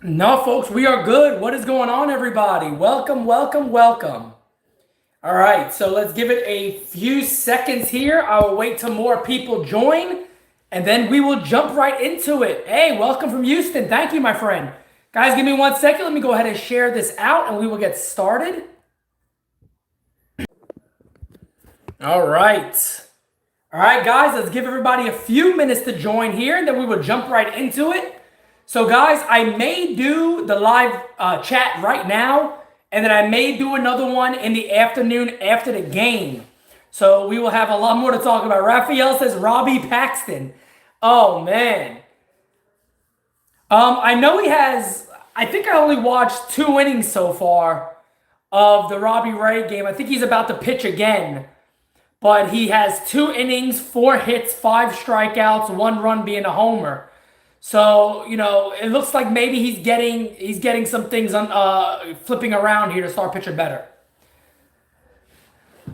No, folks, we are good. What is going on, everybody? Welcome, welcome, welcome. All right, so let's give it a few seconds here. I will wait till more people join, and then we will jump right into it. Hey, welcome from Houston. Thank you, my friend. Guys, give me 1 second. Let me go ahead and share this out, and we will get started. All right. All right, guys, let's give everybody a few minutes to join here, and then we will jump right into it. So, guys, I may do the live chat right now, and then I may do another one in the afternoon after the game. So we will have a lot more to talk about. Raphael says Robbie Paxton. Oh, man. I know he has, I think I only watched 2 innings so far of the Robbie Ray game. I think he's about to pitch again. But he has 2 innings, 4 hits, 5 strikeouts, 1 run being a homer. So, it looks like maybe he's getting some things flipping around here to start pitching better.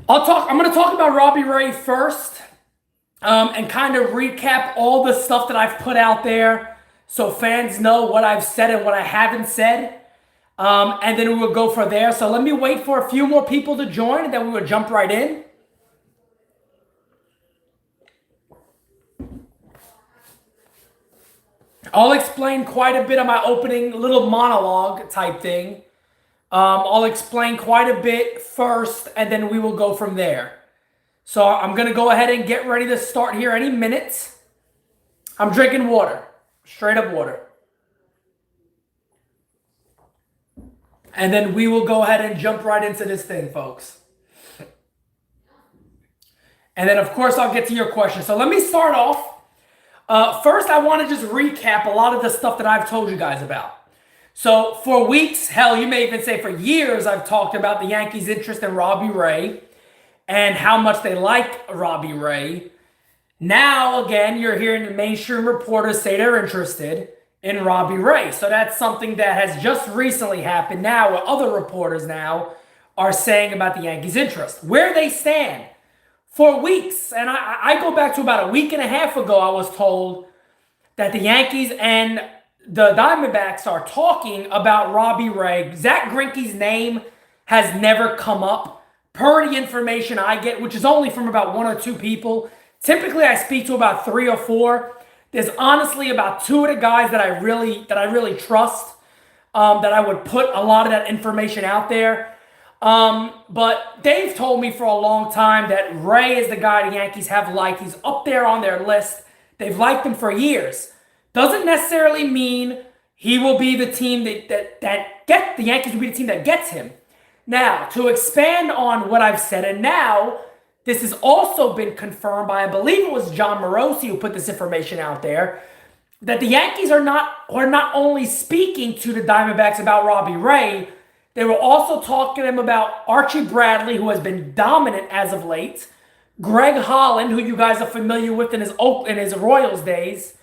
I'm going to talk about Robbie Ray first, and kind of recap all the stuff that I've put out there so fans know what I've said and what I haven't said. And then we will go from there. So let me wait for a few more people to join, and then we will jump right in. I'll explain quite a bit of my opening little monologue type thing. I'll explain quite a bit first, and then we will go from there. So I'm going to go ahead and get ready to start here any minute. I'm drinking water. Straight up water. And then we will go ahead and jump right into this thing, folks. And then, of course, I'll get to your questions. So let me start off. First, I want to just recap a lot of the stuff that I've told you guys about. So for weeks, hell, you may even say for years, I've talked about the Yankees' interest in Robbie Ray and how much they like Robbie Ray. Now, again, you're hearing the mainstream reporters say they're interested in Robbie Ray. So that's something that has just recently happened now, where other reporters now are saying about the Yankees' interest. Where they stand. For weeks, and I go back to about a week and a half ago, I was told that the Yankees and the Diamondbacks are talking about Robbie Ray. Zach Greinke's name has never come up, per the information I get, which is only from about 1 or 2 people. Typically, I speak to about 3 or 4. There's honestly about 2 of the guys that I really trust, that I would put a lot of that information out there. But they've told me for a long time that Ray is the guy the Yankees have liked. He's up there on their list. They've liked him for years. Doesn't necessarily mean he will be the team the Yankees will be the team that gets him. Now, to expand on what I've said, and now this has also been confirmed by, I believe it was John Morosi who put this information out there, that the Yankees are not only speaking to the Diamondbacks about Robbie Ray. They were also talking to him about Archie Bradley, who has been dominant as of late, Greg Holland, who you guys are familiar with in his Royals days,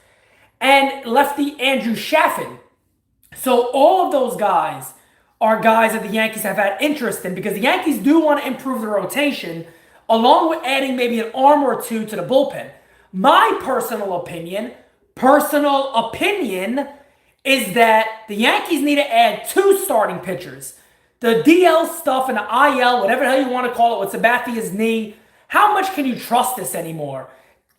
and lefty Andrew Chaffin. So all of those guys are guys that the Yankees have had interest in, because the Yankees do want to improve the rotation, along with adding maybe an arm or 2 to the bullpen. My personal opinion is that the Yankees need to add 2 starting pitchers. The DL stuff and the IL, whatever the hell you want to call it, with Sabathia's knee, how much can you trust this anymore?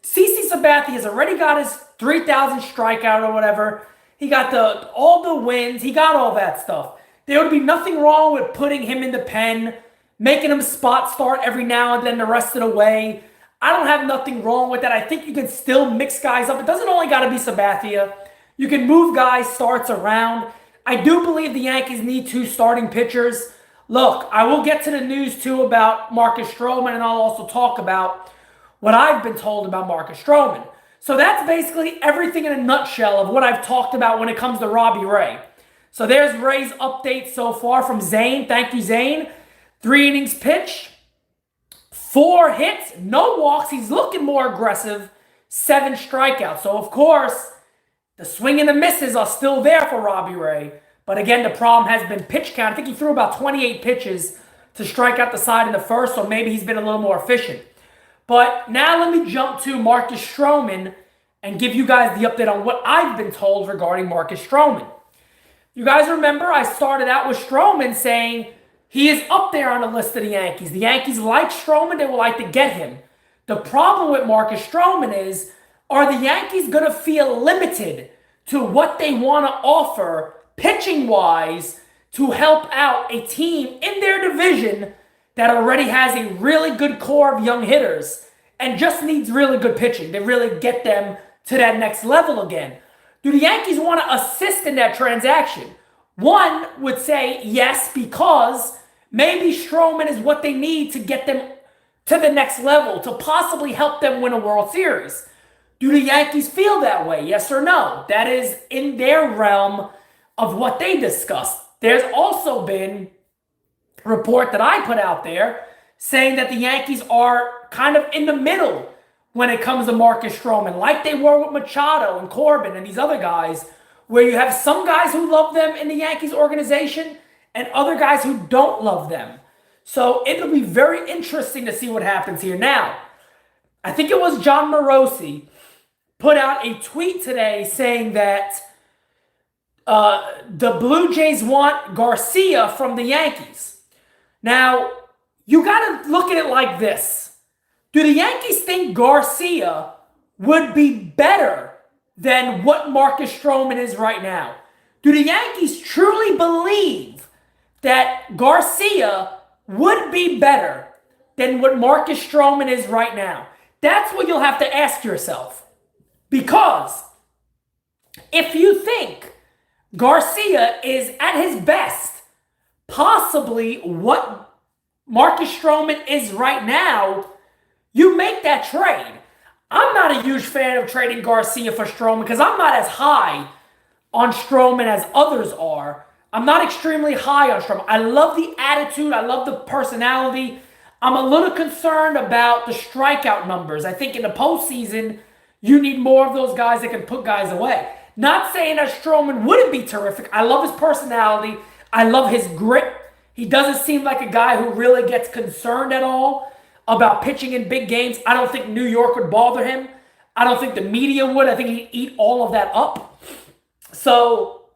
CC Sabathia has already got his 3,000 strikeout or whatever. He got all the wins. He got all that stuff. There would be nothing wrong with putting him in the pen, making him spot start every now and then the rest of the way. I don't have nothing wrong with that. I think you can still mix guys up. It doesn't only got to be Sabathia. You can move guys' starts around. I do believe the Yankees need 2 starting pitchers. Look, I will get to the news too about Marcus Stroman, and I'll also talk about what I've been told about Marcus Stroman. So that's basically everything in a nutshell of what I've talked about when it comes to Robbie Ray. So there's Ray's update so far from Zane. Thank you, Zane. 3 innings pitched, 4 hits, no walks. He's looking more aggressive, 7 strikeouts. So, of course, the swing and the misses are still there for Robbie Ray. But again, the problem has been pitch count. I think he threw about 28 pitches to strike out the side in the first, so maybe he's been a little more efficient. But now let me jump to Marcus Stroman and give you guys the update on what I've been told regarding Marcus Stroman. You guys remember I started out with Stroman saying he is up there on the list of the Yankees. The Yankees like Stroman. They would like to get him. The problem with Marcus Stroman is, are the Yankees going to feel limited to what they want to offer pitching-wise to help out a team in their division that already has a really good core of young hitters and just needs really good pitching to really get them to that next level again? Do the Yankees want to assist in that transaction? One would say yes, because maybe Stroman is what they need to get them to the next level, to possibly help them win a World Series. Do the Yankees feel that way? Yes or no? That is in their realm of what they discussed. There's also been a report that I put out there saying that the Yankees are kind of in the middle when it comes to Marcus Stroman, like they were with Machado and Corbin and these other guys, where you have some guys who love them in the Yankees organization and other guys who don't love them. So it'll be very interesting to see what happens here. Now, I think it was John Morosi put out a tweet today saying that the Blue Jays want Garcia from the Yankees. Now, you got to look at it like this. Do the Yankees think Garcia would be better than what Marcus Stroman is right now? Do the Yankees truly believe that Garcia would be better than what Marcus Stroman is right now? That's what you'll have to ask yourself. Because if you think Garcia is at his best, possibly what Marcus Stroman is right now, you make that trade. I'm not a huge fan of trading Garcia for Stroman because I'm not as high on Stroman as others are. I'm not extremely high on Stroman. I love the attitude. I love the personality. I'm a little concerned about the strikeout numbers. I think in the postseason, you need more of those guys that can put guys away. Not saying that Stroman wouldn't be terrific. I love his personality. I love his grit. He doesn't seem like a guy who really gets concerned at all about pitching in big games. I don't think New York would bother him. I don't think the media would. I think he'd eat all of that up. So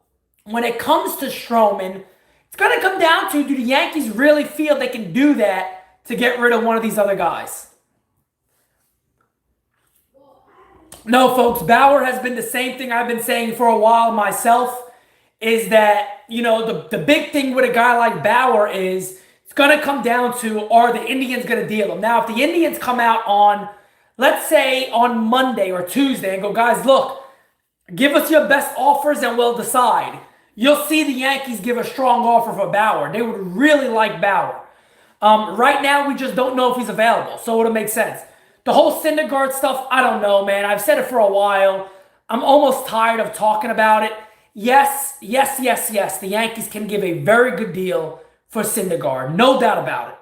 when it comes to Stroman, it's going to come down to, do the Yankees really feel they can do that to get rid of one of these other guys? No, folks, Bauer has been the same thing I've been saying for a while myself, is that, you know, the big thing with a guy like Bauer is it's going to come down to, are the Indians going to deal him? Now, if the Indians come out on, let's say, on Monday or Tuesday and go, guys, look, give us your best offers and we'll decide, you'll see the Yankees give a strong offer for Bauer. They would really like Bauer. Right now, we just don't know if he's available, so it'll make sense. The whole Syndergaard stuff, I don't know, man. I've said it for a while. I'm almost tired of talking about it. Yes. The Yankees can give a very good deal for Syndergaard. No doubt about it.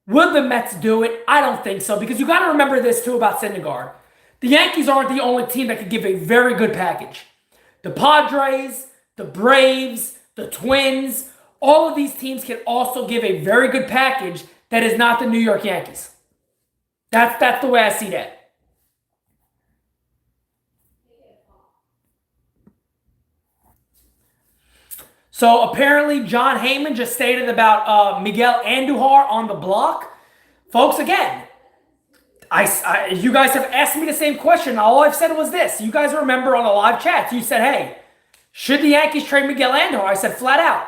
Will the Mets do it? I don't think so, because you got to remember this, too, about Syndergaard. The Yankees aren't the only team that could give a very good package. The Padres, the Braves, the Twins, all of these teams can also give a very good package that is not the New York Yankees. That's the way I see that. So apparently John Heyman just stated about Miguel Andujar on the block. Folks, again, you guys have asked me the same question. All I've said was this. You guys remember on the live chats, you said, hey, should the Yankees trade Miguel Andujar? I said flat out,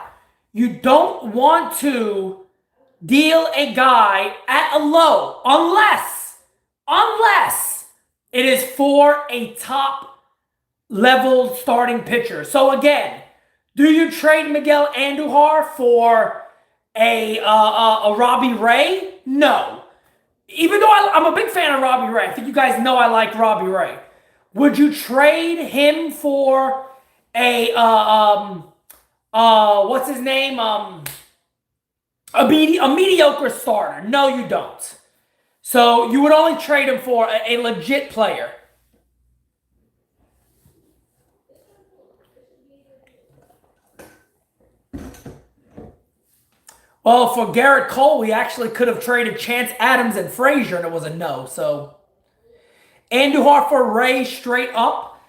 you don't want to deal a guy at a low unless it is for a top level starting pitcher. So again, do you trade Miguel Andujar for a Robbie Ray? No. Even though I'm a big fan of Robbie Ray. I think you guys know I like Robbie Ray. Would you trade him for a what's his name? A mediocre starter? No, you don't. So you would only trade him for a legit player. Well, for Garrett Cole, we actually could have traded Chance Adams and Frazier, and it was a no. So Andujar for Ray straight up.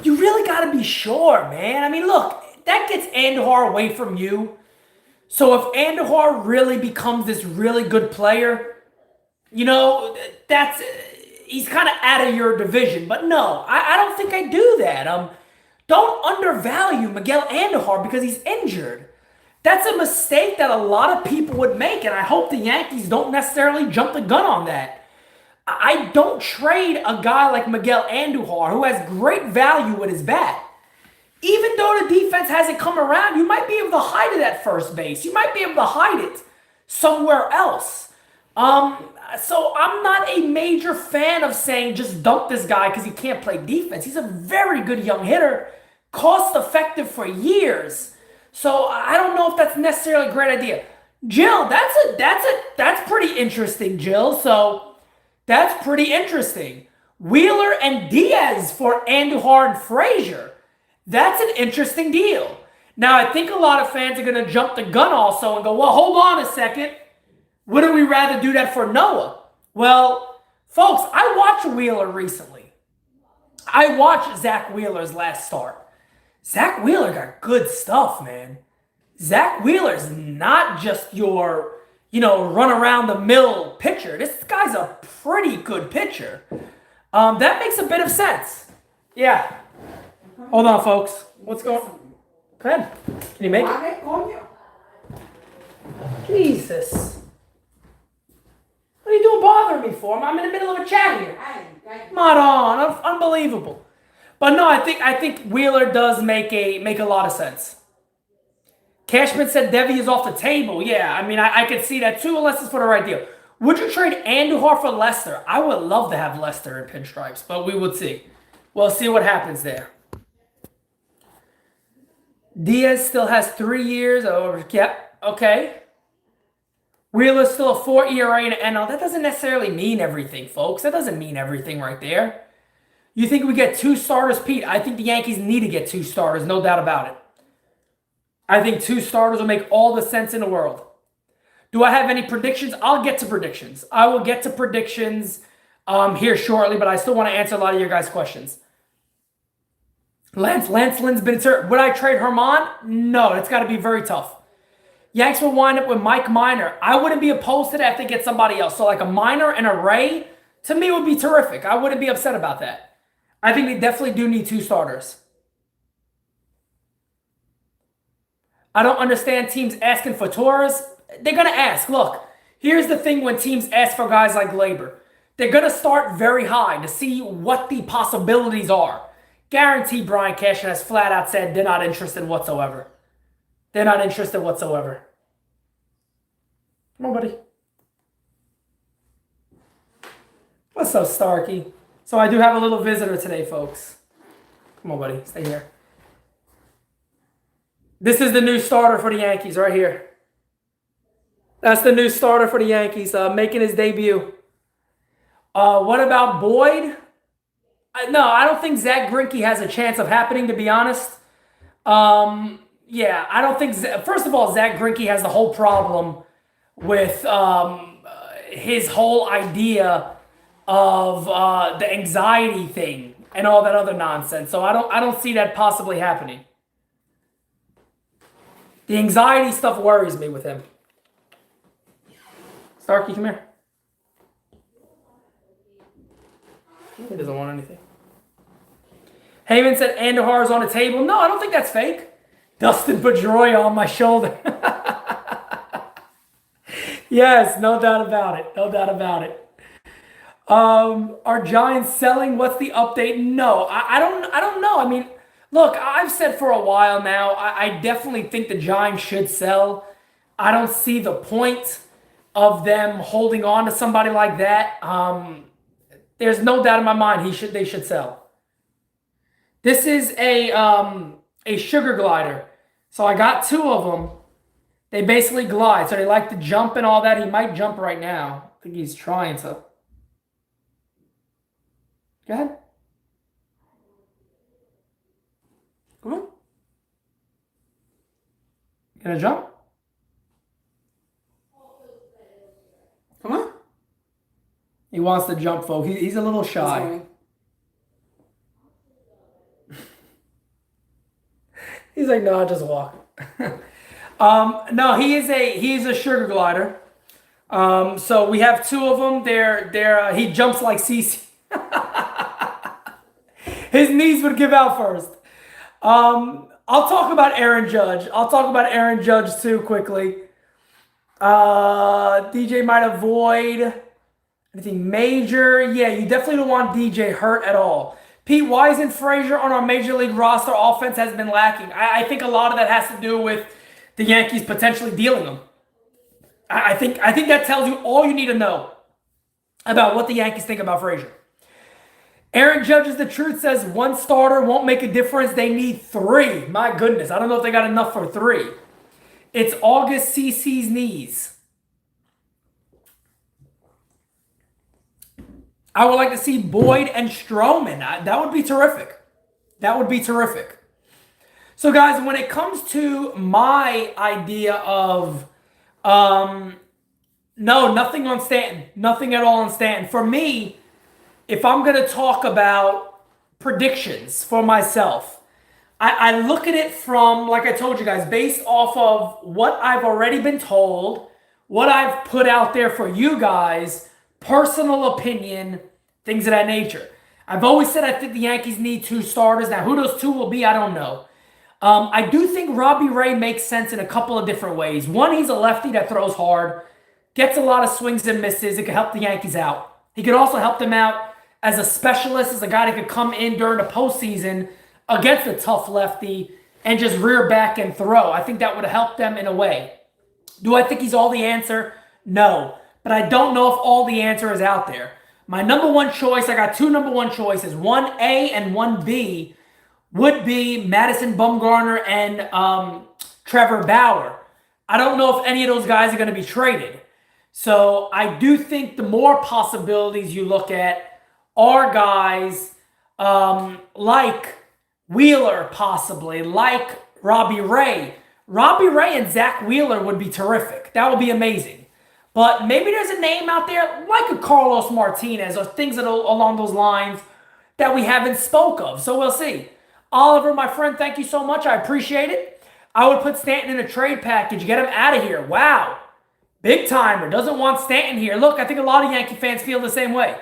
You really got got to be sure, man. I mean, look, that gets Andujar away from you. So if Andujar really becomes this really good player, that's he's kind of out of your division. But no, I don't think I do that. Don't undervalue Miguel Andujar because he's injured. That's a mistake that a lot of people would make, and I hope the Yankees don't necessarily jump the gun on that. I don't trade a guy like Miguel Andujar, who has great value with his bat. Even though the defense hasn't come around, you might be able to hide it at first base. You might be able to hide it somewhere else. So I'm not a major fan of saying just dump this guy because he can't play defense. He's a very good young hitter, cost effective for years. So I don't know if that's necessarily a great idea. Jill, that's pretty interesting, Jill. So that's pretty interesting. Wheeler and Diaz for Andujar and Frazier. That's an interesting deal. Now, I think a lot of fans are going to jump the gun also and go, well, hold on a second. Wouldn't we rather do that for Noah? Well, folks, I watched Wheeler recently. I watched Zach Wheeler's last start. Zach Wheeler got good stuff, man. Zach Wheeler's not just your, run around the mill pitcher. This guy's a pretty good pitcher. That makes a bit of sense. Yeah. Hold on, folks. What's going on? Go ahead. Can you make it? Jesus. What are you doing bothering me for? I'm in the middle of a chat here. Come on. Unbelievable. But no, I think Wheeler does make a lot of sense. Cashman said Devi is off the table. Yeah, I mean, I could see that too, unless it's for the right deal. Would you trade Andujar for Lester? I would love to have Lester in pinstripes, but we would see. We'll see what happens there. Diaz still has 3 years. Yep, okay. Wheeler's still a 4 ERA in the NL. That doesn't necessarily mean everything, folks. That doesn't mean everything right there. You think we get 2 starters, Pete? I think the Yankees need to get 2 starters, no doubt about it. I think 2 starters will make all the sense in the world. Do I have any predictions? I'll get to predictions. I will get to predictions here shortly, but I still want to answer a lot of your guys' questions. Lance Lynn's been inserted. Would I trade Herman? No, it's got to be very tough. Yanks will wind up with Mike Minor. I wouldn't be opposed to that if they get somebody else. So like a Minor and a Ray, to me, would be terrific. I wouldn't be upset about that. I think they definitely do need 2 starters. I don't understand teams asking for Torres. They're going to ask. Look, here's the thing when teams ask for guys like Glaber. They're going to start very high to see what the possibilities are. Guarantee Brian Cashman has flat out said they're not interested whatsoever. They're not interested whatsoever. Come on, buddy. What's up, Starkey? So I do have a little visitor today, folks. Come on, buddy. Stay here. This is the new starter for the Yankees right here. That's the new starter for the Yankees, making his debut. What about Boyd? No, I don't think Zach Greinke has a chance of happening, to be honest. Yeah, I don't think... First of all, Zach Greinke has the whole problem with his whole idea of the anxiety thing and all that other nonsense. So I don't see that possibly happening. The anxiety stuff worries me with him. Starkey, come here. He doesn't want anything. Heyman said Andujar is on the table. No, I don't think that's fake. Dustin Pedroia on my shoulder. Yes, no doubt about it. No doubt about it. Are Giants selling? What's the update? No, I don't know. I mean, look, I've said for a while now, I definitely think the Giants should sell. I don't see the point of them holding on to somebody like that. There's no doubt in my mind they should sell. This is a sugar glider. So I got 2 of them. They basically glide. So they like to jump and all that. He might jump right now. I think he's trying to. Go ahead. Come on. You gonna jump? Come on. He wants to jump, folks. He's a little shy. He's like, no, just walk. No, he is a sugar glider. So we have two of them. He jumps like CC. His knees would give out first. I'll talk about Aaron Judge. I'll talk about Aaron Judge too quickly. DJ might avoid anything major. Yeah, you definitely don't want DJ hurt at all. Pete, why isn't Frazier on our major league roster? Offense has been lacking. I think a lot of that has to do with the Yankees potentially dealing him. I think that tells you all you need to know about what the Yankees think about Frazier. Aaron Judge's The Truth says one starter won't make a difference. They need three. My goodness, I don't know if they got enough for three. It's August CC's knees. I would like to see Boyd and Stroman. That would be terrific. That would be terrific. So, guys, when it comes to my idea of, no, nothing on Stanton. Nothing at all on Stanton. For me, if I'm going to talk about predictions for myself, I look at it from, like I told you guys, based off of what I've already been told, what I've put out there for you guys, personal opinion, things of that nature. I've always said I think the Yankees need two starters. Now, who those two will be, I don't know. I do think Robbie Ray makes sense in a couple of different ways. One, he's a lefty that throws hard, gets a lot of swings and misses. It can help the Yankees out. He could also help them out as a specialist, as a guy that could come in during the postseason against a tough lefty and just rear back and throw. I think that would help them in a way. Do I think he's all the answer? No. But I don't know if all the answer is out there. My number one choice, I got two number one choices. 1A and 1B would be Madison Bumgarner and Trevor Bauer. I don't know if any of those guys are going to be traded. So I do think the more possibilities you look at are guys like Wheeler, possibly, like Robbie Ray. Robbie Ray and Zach Wheeler would be terrific. That would be amazing. But maybe there's a name out there like a Carlos Martinez or things along those lines that we haven't spoke of. So we'll see. Oliver, my friend, thank you so much. I appreciate it. I would put Stanton in a trade package. Get him out of here. Wow. Big timer. Doesn't want Stanton here. Look, I think a lot of Yankee fans feel the same way.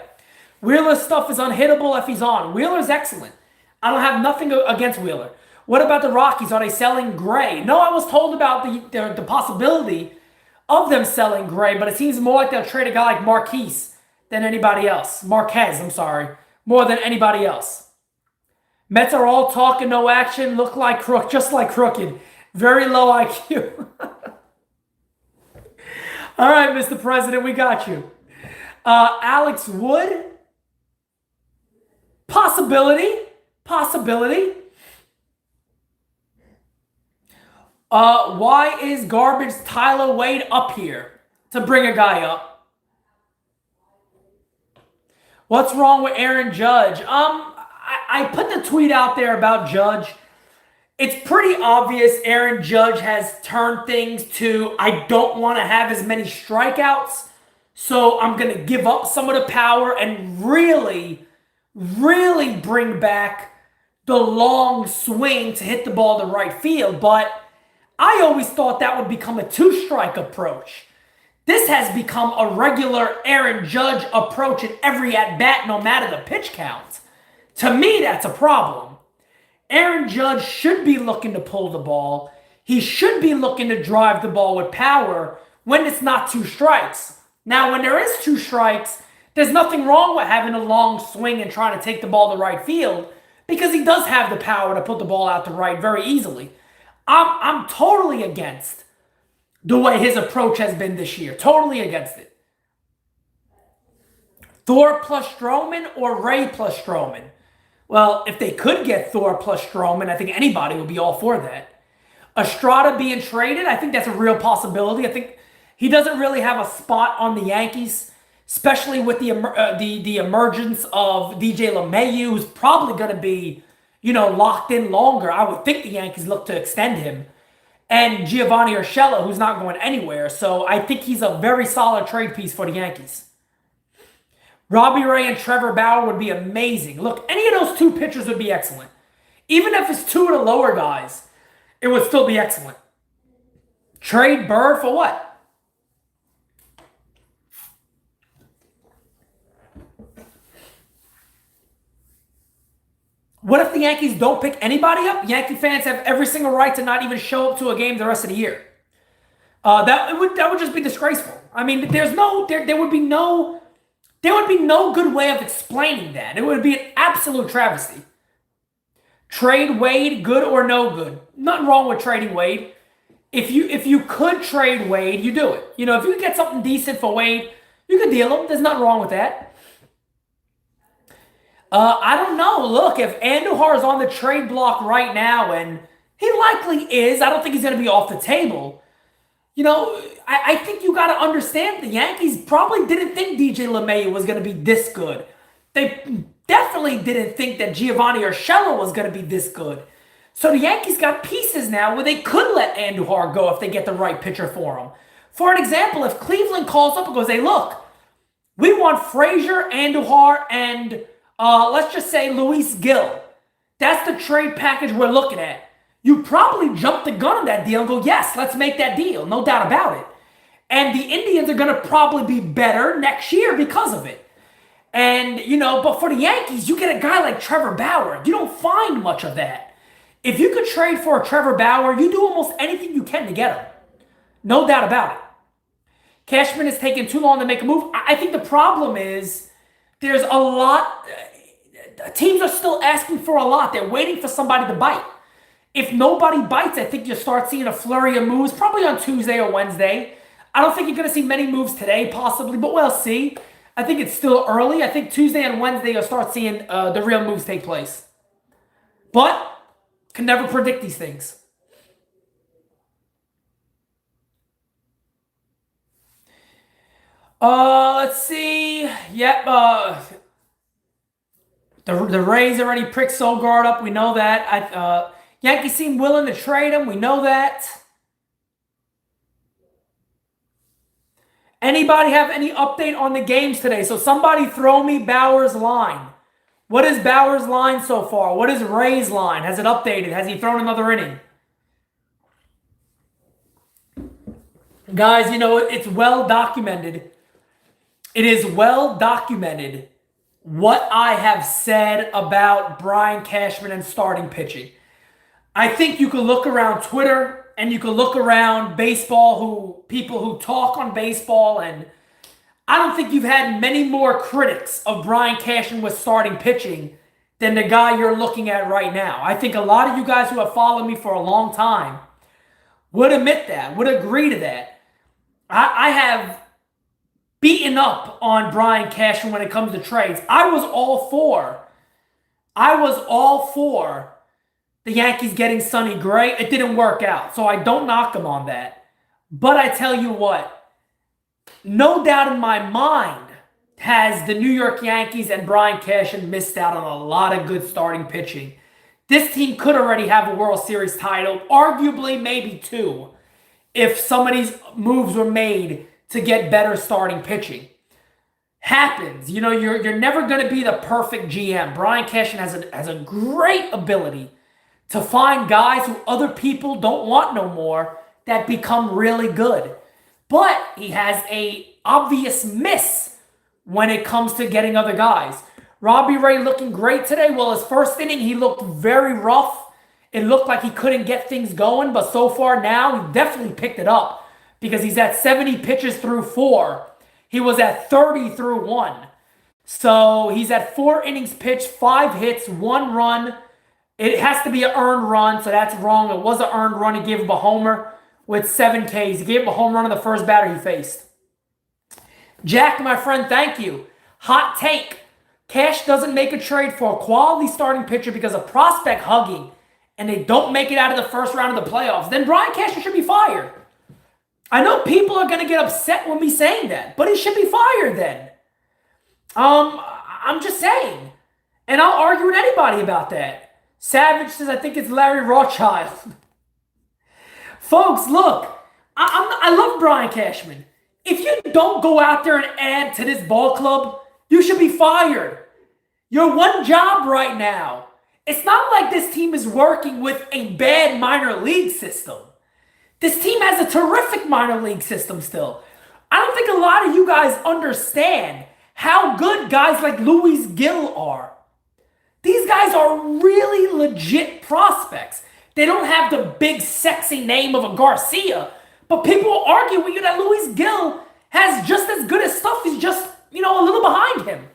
Wheeler's stuff is unhittable if he's on. Wheeler's excellent. I don't have nothing against Wheeler. What about the Rockies? Are they selling Gray? No, I was told about the possibility of them selling Gray, but it seems more like they'll trade a guy like Marquez than anybody else. Marquez, I'm sorry. More than anybody else. Mets are all talk and no action. Look like crook, just like crooked. Very low IQ. All right, Mr. President, we got you. Alex Wood? Possibility. Why is garbage Tyler Wade up here to bring a guy up? What's wrong with Aaron Judge? I put the tweet out there about Judge. It's pretty obvious Aaron Judge has turned things to, I don't want to have as many strikeouts, so I'm going to give up some of the power and really bring back the long swing to hit the ball to right field. But I always thought that would become a two-strike approach. This has become a regular Aaron Judge approach in every at-bat, no matter the pitch count. To me, that's a problem. Aaron Judge should be looking to pull the ball. He should be looking to drive the ball with power when it's not two strikes. Now, when there is two strikes, there's nothing wrong with having a long swing and trying to take the ball to right field because he does have the power to put the ball out to right very easily. I'm totally against the way his approach has been this year. Totally against it. Thor plus Stroman or Ray plus Stroman? Well, if they could get Thor plus Stroman, I think anybody would be all for that. Estrada being traded, I think that's a real possibility. I think he doesn't really have a spot on the Yankees, especially with the emergence of DJ LeMahieu, who's probably going to be, locked in longer. I would think the Yankees look to extend him. And Giovanni Urshela, who's not going anywhere. So I think he's a very solid trade piece for the Yankees. Robbie Ray and Trevor Bauer would be amazing. Look, any of those two pitchers would be excellent. Even if it's two of the lower guys. it would still be excellent. Trade Bird for what? What if the Yankees don't pick anybody up? Yankee fans have every single right to not even show up to a game the rest of the year. That would just be disgraceful. I mean, there would be no good way of explaining that. It would be an absolute travesty. Trade Wade, good or no good? Nothing wrong with trading Wade. If you could trade Wade, you do it. You know, if you could get something decent for Wade, you could deal him. There's nothing wrong with that. I don't know. Look, if Andujar is on the trade block right now, and he likely is, I don't think he's going to be off the table. You know, I think you got to understand the Yankees probably didn't think DJ LeMahieu was going to be this good. They definitely didn't think that Giovanni Urshela was going to be this good. So the Yankees got pieces now where they could let Andujar go if they get the right pitcher for him. For an example, if Cleveland calls up and goes, hey, look, we want Frazier, Andujar, and let's just say Luis Gil. That's the trade package we're looking at. You probably jump the gun on that deal and go, yes, let's make that deal. No doubt about it. And the Indians are going to probably be better next year because of it. And, you know, but for the Yankees, you get a guy like Trevor Bauer. You don't find much of that. If you could trade for a Trevor Bauer, you do almost anything you can to get him. No doubt about it. Cashman is taking too long to make a move. I think the problem is there's a lot. Teams are still asking for a lot. They're waiting for somebody to bite. If nobody bites, I think you'll start seeing a flurry of moves, probably on Tuesday or Wednesday. I don't think you're going to see many moves today, possibly, but we'll see. I think it's still early. I think Tuesday and Wednesday you'll start seeing the real moves take place. But can never predict these things. Let's see. Yep. The Rays already pricked Sogard up. We know that. Yankees seem willing to trade him. We know that. Anybody have any update on the games today? So somebody throw me Bauer's line. What is Bauer's line so far? What is Ray's line? Has it updated? Has he thrown another inning? Guys, you know, it's well documented. It is well documented what I have said about Brian Cashman and starting pitching. I think you can look around Twitter and you can look around baseball, people who talk on baseball, and I don't think you've had many more critics of Brian Cashman with starting pitching than the guy you're looking at right now. I think a lot of you guys who have followed me for a long time would admit that, would agree to that. I have beaten up on Brian Cashman when it comes to trades. I was all for the Yankees getting Sonny Gray. It didn't work out, so I don't knock him on that. But I tell you what, no doubt in my mind has the New York Yankees and Brian Cashman missed out on a lot of good starting pitching. This team could already have a World Series title, arguably maybe two, if some of these moves were made to get better starting pitching. Happens. You know, you're never going to be the perfect GM. Brian Cashman has a great ability to find guys who other people don't want no more that become really good. But he has a obvious miss when it comes to getting other guys. Robbie Ray looking great today. Well, his first inning, he looked very rough. It looked like he couldn't get things going, but so far now, he definitely picked it up because he's at 70 pitches through 4. He was at 30 through 1. So he's at 4 innings pitched, 5 hits, 1 run. It has to be an earned run, so that's wrong. It was an earned run. He gave him a homer with 7 Ks. He gave him a home run on the first batter he faced. Jack, my friend, thank you. Hot take. Cash doesn't make a trade for a quality starting pitcher because of prospect hugging, and they don't make it out of the first round of the playoffs. Then Brian Cashman should be fired. I know people are going to get upset with me saying that, but he should be fired then. I'm just saying. And I'll argue with anybody about that. Savage says, I think it's Larry Rothschild. Folks, look, I love Brian Cashman. If you don't go out there and add to this ball club, you should be fired. Your one job right now It's not like this team is working with a bad minor league system. This team has a terrific minor league system still. I don't think a lot of you guys understand how good guys like Luis Gil are. These guys are really legit prospects. They don't have the big sexy name of a Garcia, but people will argue with you that Luis Gil has just as good as stuff. He's just, a little behind him.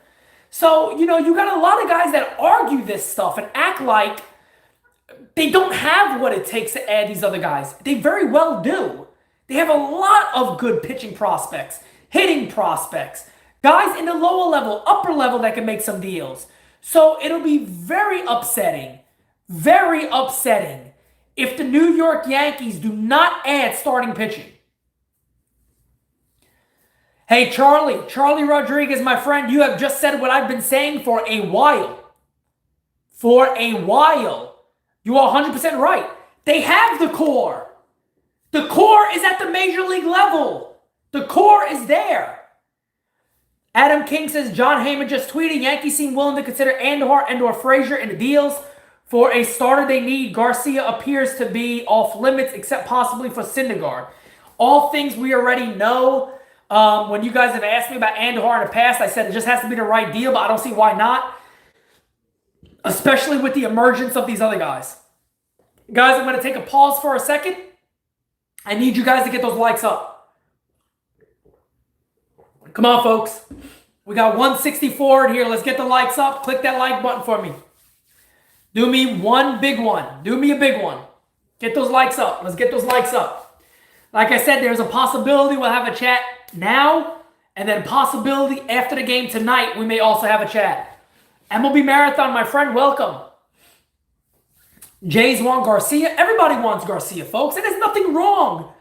So, you got a lot of guys that argue this stuff and act like they don't have what it takes to add these other guys. They very well do. They have a lot of good pitching prospects, hitting prospects, guys in the lower level, upper level that can make some deals. So it'll be very upsetting if the New York Yankees do not add starting pitching. Hey, Charlie Rodriguez, my friend, you have just said what I've been saying for a while. You are 100% right. They have the core. The core is at the major league level. The core is there. Adam King says, John Heyman just tweeted, Yankees seem willing to consider Andujar and/or Frazier in the deals. For a starter they need, Garcia appears to be off limits, except possibly for Syndergaard. All things we already know. When you guys have asked me about Andujar in the past, I said it just has to be the right deal, but I don't see why not. Especially with the emergence of these other guys. Guys, I'm going to take a pause for a second. I need you guys to get those likes up. Come on, folks. We got 164 in here. Let's get the likes up. Click that like button for me. Do me one big one. Do me a big one. Get those likes up. Let's get those likes up. Like I said, there's a possibility we'll have a chat now, and then possibility after the game tonight, we may also have a chat. MLB Marathon, my friend, welcome. Jays want Garcia. Everybody wants Garcia, folks. And there's nothing wrong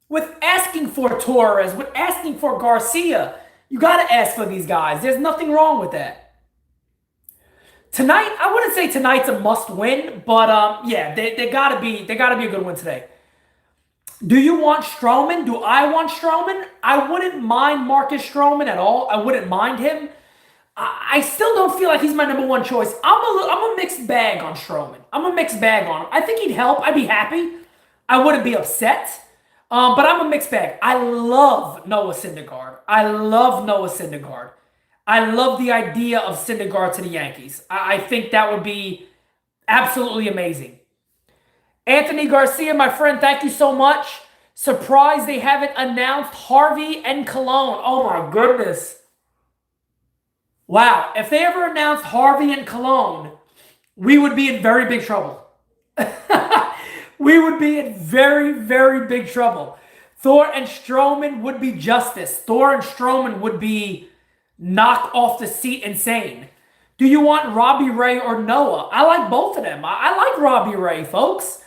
with asking for Torres, with asking for Garcia. You got to ask for these guys. There's nothing wrong with that. Tonight, I wouldn't say tonight's a must-win, but yeah, they gotta be a good win today. Do you want Stroman? Do I want Stroman? I wouldn't mind Marcus Stroman at all. I wouldn't mind him. I still don't feel like he's my number one choice. I'm a mixed bag on Stroman. I'm a mixed bag on him. I think he'd help. I'd be happy. I wouldn't be upset. But I'm a mixed bag. I love Noah Syndergaard. I love the idea of Syndergaard to the Yankees. I think that would be absolutely amazing. Anthony Garcia, my friend, thank you so much. Surprised they haven't announced Harvey and Cologne. Oh my goodness. Wow, if they ever announced Harvey and Cologne, we would be in very big trouble. We would be in very, very big trouble. Thor and Stroman would be justice. Thor and Stroman would be knock off the seat insane. Do you want Robbie Ray or Noah? I like both of them. I like Robbie Ray, folks.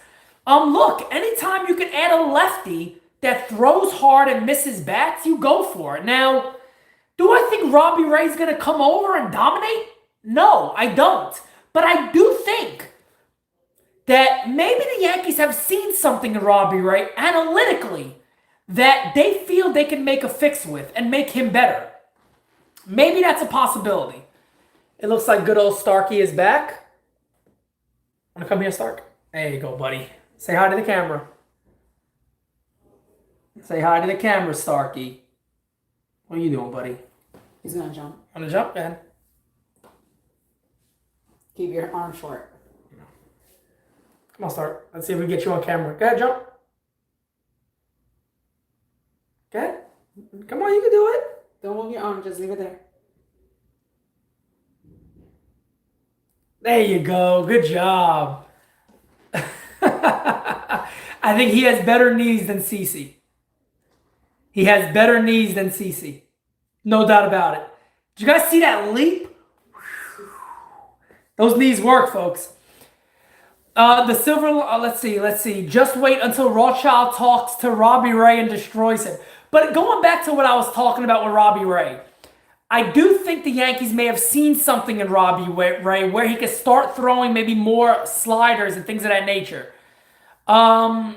Look, anytime you can add a lefty that throws hard and misses bats, you go for it. Now, do I think Robbie Ray's going to come over and dominate? No, I don't. But I do think that maybe the Yankees have seen something in Robbie Ray analytically that they feel they can make a fix with and make him better. Maybe that's a possibility. It looks like good old Starkey is back. Want to come here, Stark? There you go, buddy. Say hi to the camera. Say hi to the camera, Starkey. What are you doing, buddy? He's gonna jump. Want to jump, man? Keep your arm short. Come on, Stark. Let's see if we can get you on camera. Go ahead, jump. Go ahead. Come on, you can do it. Don't move your arm. Just leave it there. There you go. Good job. I think he has better knees than CeCe. He has better knees than CeCe. No doubt about it. Did you guys see that leap? Those knees work, folks. The silver, let's see. Just wait until Rothschild talks to Robbie Ray and destroys him. But going back to what I was talking about with Robbie Ray, I do think the Yankees may have seen something in Robbie Ray where he could start throwing maybe more sliders and things of that nature. So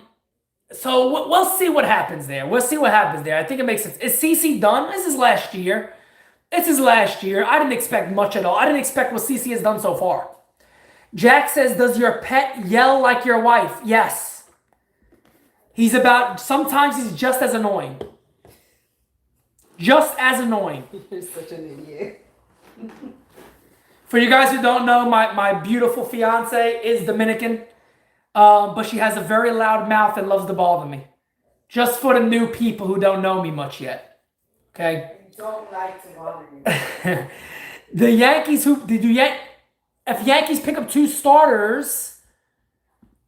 we'll see what happens there. I think it makes sense. Is CeCe done? This is last year. I didn't expect much at all. I didn't expect what CeCe has done so far. Jack says, does your pet yell like your wife? Yes. Sometimes he's just as annoying. Just as annoying. You're such an idiot. For you guys who don't know, my beautiful fiance is Dominican, but she has a very loud mouth and loves to bother me. Just for the new people who don't know me much yet. Okay? Don't like to bother you. The Yankees, if Yankees pick up two starters,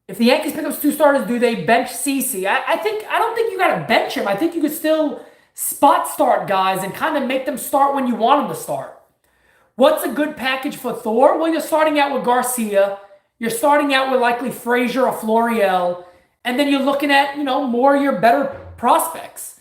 do they bench CeCe? I don't think you gotta bench him. I think you could still spot start guys and kind of make them start when you want them to start. What's a good package for Thor? Well, you're starting out with Garcia. You're starting out with likely Frazier or Florial. And then you're looking at, more of your better prospects.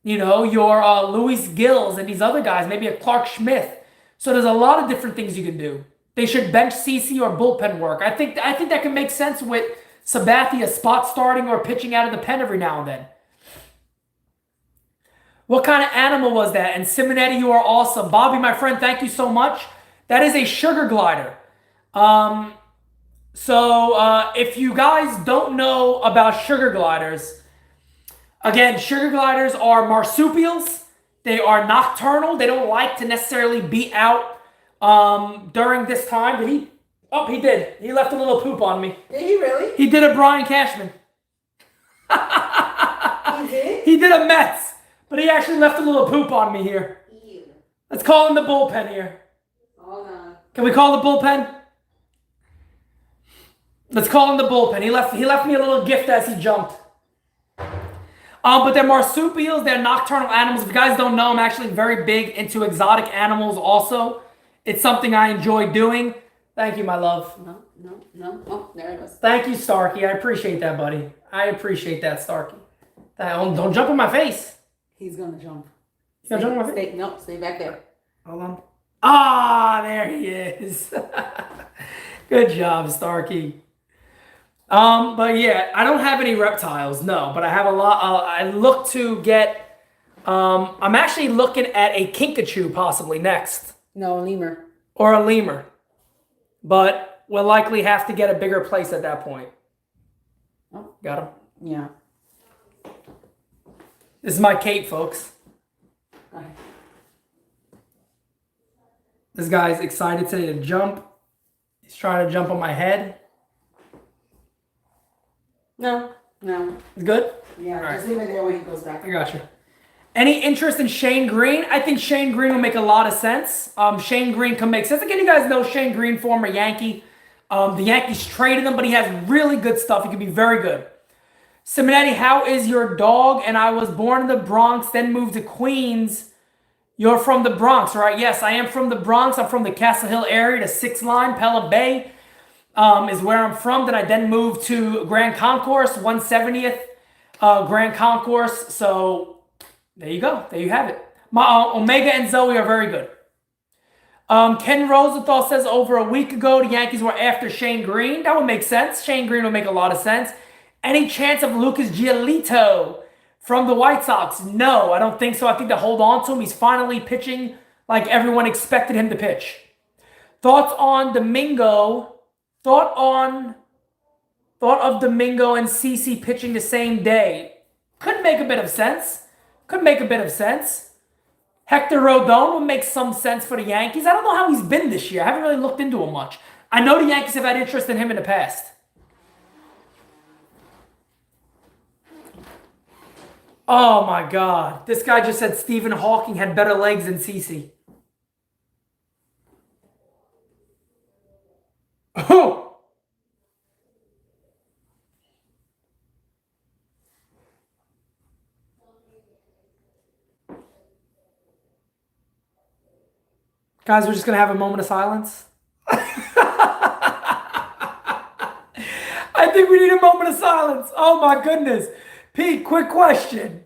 Your Luis Gills and these other guys, maybe a Clark Schmidt. So there's a lot of different things you can do. They should bench CeCe or bullpen work. I think that can make sense with Sabathia spot starting or pitching out of the pen every now and then. What kind of animal was that? And Simonetti, you are awesome. Bobby, my friend, thank you so much. That is a sugar glider. So if you guys don't know about sugar gliders, again, sugar gliders are marsupials. They are nocturnal. They don't like to necessarily be out during this time. Did he? Oh, he did. He left a little poop on me. Did he really? He did a Brian Cashman. He did? He did a Mets, but he actually left a little poop on me here. Ew. Let's call in the bullpen here. Hold on. Can we call the bullpen? Let's call in the bullpen. He left me a little gift as he jumped. But they're marsupials. They're nocturnal animals. If you guys don't know, I'm actually very big into exotic animals also. It's something I enjoy doing. Thank you, my love. No. Oh, there it goes. Thank you, Starkey. I appreciate that, buddy. I appreciate that, Starkey. Don't jump in my face. He's going to jump. He's going to jump in my face? No, stay back there. Hold on. Ah, there he is. Good job, Starkey. But yeah, I don't have any reptiles, no, but I have a lot. I look to get, I'm actually looking at a kinkajou possibly next. No, lemur. Or a lemur. But we'll likely have to get a bigger place at that point. Oh. Got him? Yeah. This is my cape, folks. Go ahead. This guy's excited today to jump. He's trying to jump on my head. No. It's good? Yeah, just leave it there when he goes back. I got you. Any interest in Shane Green? I think Shane Green will make a lot of sense. Shane Green can make sense. Again, you guys know Shane Green, former Yankee. The Yankees traded him, but he has really good stuff. He can be very good. Simonetti, how is your dog? And I was born in the Bronx, then moved to Queens. You're from the Bronx, right? Yes, I am from the Bronx. I'm from the Castle Hill area, the 6th line, Pella Bay. Is where I'm from. Then I moved to Grand Concourse, 170th Grand Concourse. So there you go. There you have it. My Omega and Zoe are very good. Ken Rosenthal says over a week ago the Yankees were after Shane Green. That would make sense. Shane Green would make a lot of sense. Any chance of Lucas Giolito from the White Sox? No, I don't think so. I think they hold on to him. He's finally pitching like everyone expected him to pitch. Thoughts on Domingo? Thought of Domingo and CeCe pitching the same day. Could make a bit of sense. Hector Rodon would make some sense for the Yankees. I don't know how he's been this year. I haven't really looked into him much. I know the Yankees have had interest in him in the past. Oh my God. This guy just said Stephen Hawking had better legs than CeCe. Oh! Guys, we're just going to have a moment of silence. I think we need a moment of silence. Oh my goodness. Pete, quick question.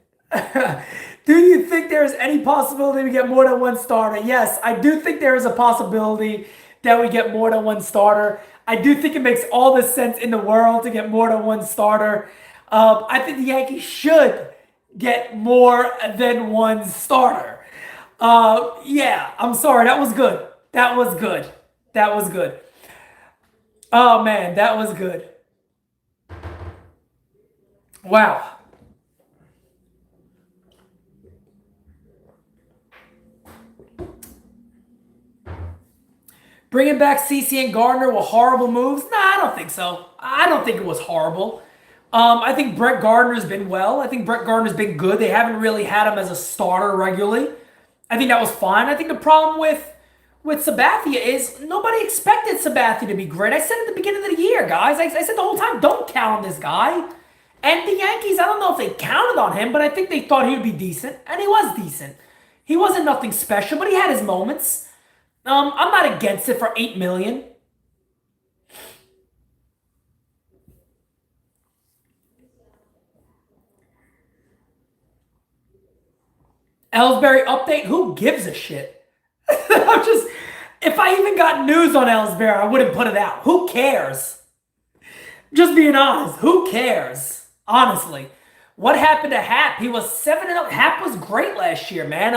Do you think there is any possibility we get more than one starter? Yes, I do think there is a possibility that we get more than one starter. I do think it makes all the sense in the world to get more than one starter. I think the Yankees should get more than one starter. Yeah, I'm sorry. That was good. Oh, man, that was good. Wow. Bringing back CC and Gardner were horrible moves? Nah, I don't think so. I don't think it was horrible. I think Brett Gardner's been well. I think Brett Gardner's been good. They haven't really had him as a starter regularly. I think that was fine. I think the problem with Sabathia is nobody expected Sabathia to be great. I said at the beginning of the year, guys. I said the whole time, don't count on this guy. And the Yankees, I don't know if they counted on him, but I think they thought he would be decent, and he was decent. He wasn't nothing special, but he had his moments. I'm not against it for $8 million. Ellsbury update? Who gives a shit? If I even got news on Ellsbury, I wouldn't put it out. Who cares? Just being honest, who cares? Honestly. What happened to Hap? He was 7-0. Hap was great last year, man.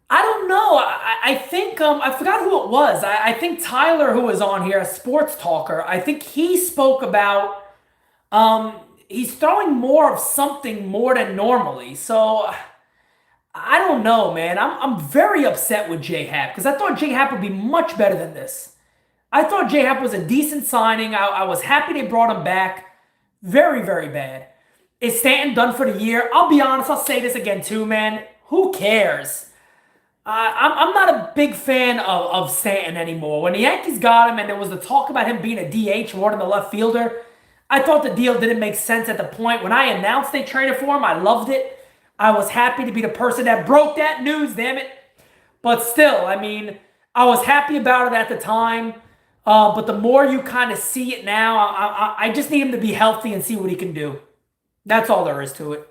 I don't know. I think, I forgot who it was. I think Tyler, who was on here, a sports talker, I think he spoke about, he's throwing more of something more than normally. So, I don't know, man. I'm very upset with J-Hap because I thought J-Hap would be much better than this. I thought J-Hap was a decent signing. I was happy they brought him back. Very, very bad. Is Stanton done for the year? I'll be honest. I'll say this again too, man. Who cares? I'm not a big fan of Stanton anymore. When the Yankees got him and there was the talk about him being a DH more than a left fielder, I thought the deal didn't make sense at the point. When I announced they traded for him, I loved it. I was happy to be the person that broke that news, damn it. But still, I mean, I was happy about it at the time. But the more you kind of see it now, I just need him to be healthy and see what he can do. That's all there is to it.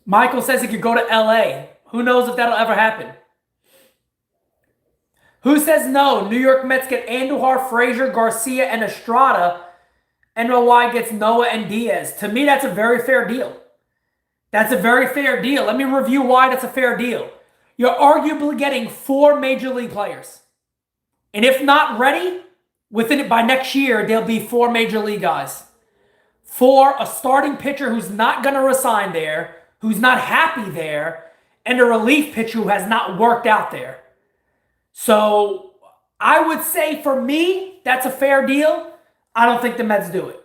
Michael says he could go to LA. Who knows if that'll ever happen? Who says no? New York Mets get Andujar, Frazier, Garcia, and Estrada. NY gets Noah and Diaz. To me, that's a very fair deal. That's a very fair deal. Let me review why that's a fair deal. You're arguably getting 4 major league players. And if not ready, within it by next year, there'll be 4 major league guys. For a starting pitcher who's not going to resign there, who's not happy there, and a relief pitcher who has not worked out there. So I would say for me, that's a fair deal. I don't think the Mets do it.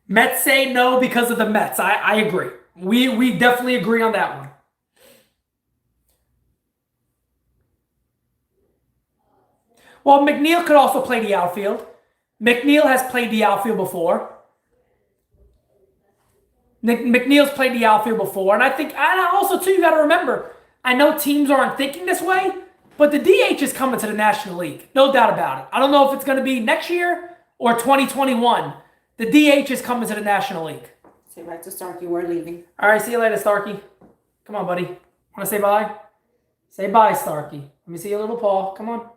Mets say no because of the Mets. I agree. We definitely agree on that one. Well, McNeil could also play the outfield. McNeil has played the outfield before. McNeil's played the outfield before. And I think, and also, too, you got to remember, I know teams aren't thinking this way, but the DH is coming to the National League. No doubt about it. I don't know if it's going to be next year or 2021. The DH is coming to the National League. Say bye to Starkey. We're leaving. All right, see you later, Starkey. Come on, buddy. Want to say bye? Say bye, Starkey. Let me see your little paw. Come on. All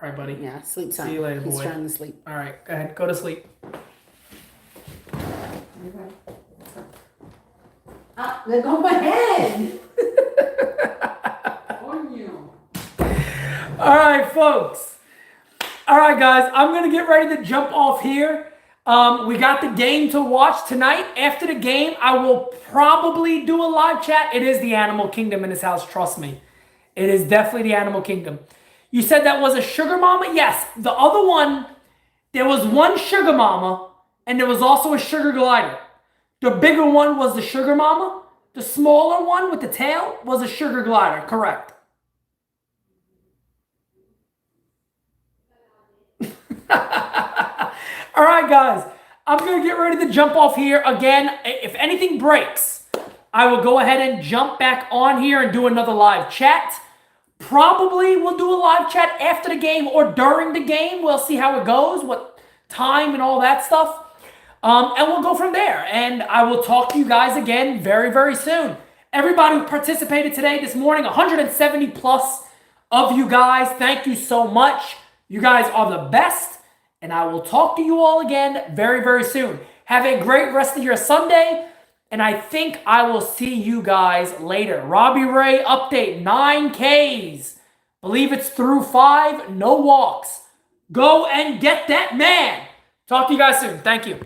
right, buddy. Yeah, sleep time. See you later, boy. He's trying to sleep. All right, go ahead. Go to sleep. Let go of my head. On you. All right, folks. All right, guys. I'm going to get ready to jump off here. We got the game to watch tonight. After the game, I will probably do a live chat. It is the Animal Kingdom in this house. Trust me. It is definitely the Animal Kingdom. You said that was a sugar mama? Yes. The other one, there was one sugar mama, and there was also a sugar glider. The bigger one was the sugar mama. The smaller one with the tail was a sugar glider. Correct. All right, guys. I'm going to get ready to jump off here. Again, if anything breaks, I will go ahead and jump back on here and do another live chat. Probably we'll do a live chat after the game or during the game. We'll see how it goes, what time and all that stuff. And we'll go from there. And I will talk to you guys again very, very soon. Everybody who participated today, this morning, 170 plus of you guys, thank you so much. You guys are the best. And I will talk to you all again very, very soon. Have a great rest of your Sunday. And I think I will see you guys later. Robbie Ray update, 9Ks. Believe it's through 5, no walks. Go and get that man. Talk to you guys soon. Thank you.